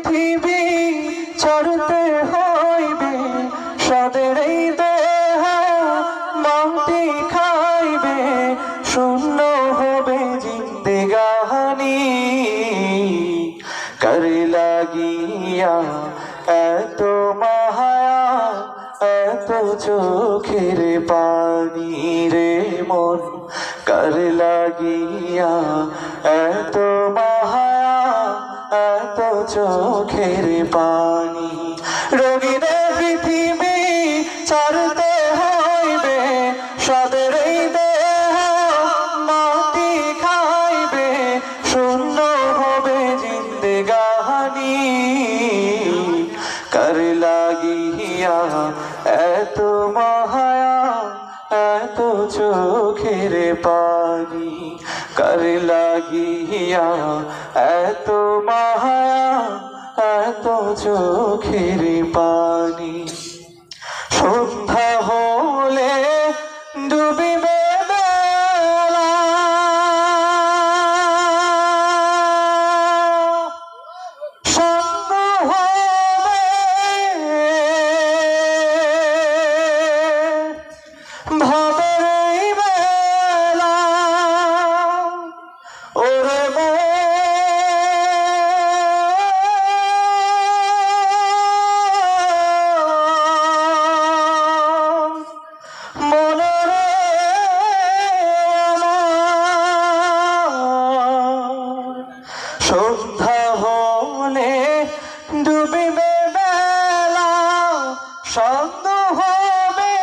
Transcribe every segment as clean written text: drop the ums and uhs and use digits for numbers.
পৃথিবী ছাড়তে হইবে সাদের এই দেহ মাটি খাইবে শূন্য হবে জিন্দেগানি কারে লাগিয়া এত মায়া এত চোখের পানি রে মন কারে লাগিয়া এত মায়া এত চোখের পানি রোগীরে পৃথিবী ছাড়তে হইবে সাদের এই দেহ মাটি খাইবে শূন্য হবে জিন্দেগানি কারে লাগিয়া এত মায়া এত চোখের পানি কারে লাগিয়া এত মায়া এত চোখের পানি সন্ধ্যা হলে ডুবিবে বেলা সন্ধ্যা হবে ভাবের এই বেলা ওরে সন্ধ্যা হলে ডুবিবে বেলা সন্ধ্যা হবে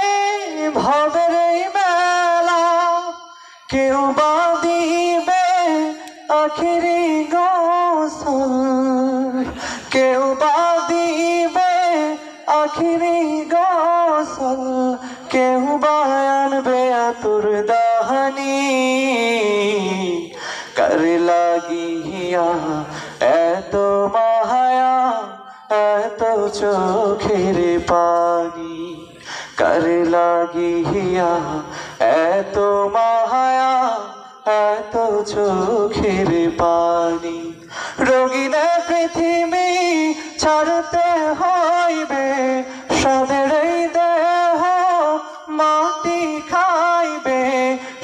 ভাবের এই বেলা কেউ বা দিবে আখিরি গোসল কেউ বা দিবে আখিরি গোসল কেউ বা আনবে আতুর দাহানি কারে লাগিয়া এত মায়া এত চোখের পানি কারে লাগিয়া এত মায়া এত চোখের পানি রোগীনে পৃথিবী ছাড়তে হইবে সাদের এই দেহ মাটি খাইবে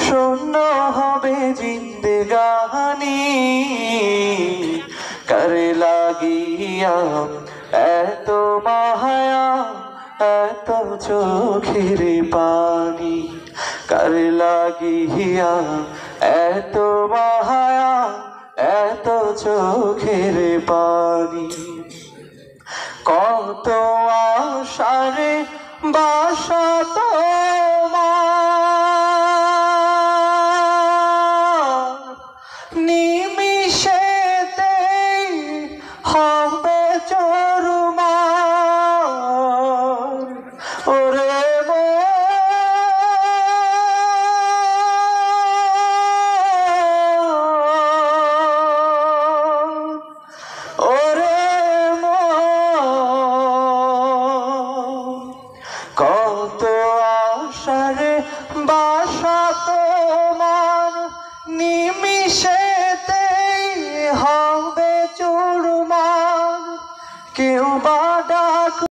শূন্য হবে জিন্দেগানি কারে লাগিয়া এত মায়া এত চোখের পানি কারে লাগিয়া এত মায়া এত চোখের পানি কত আশারে বাসা তোমার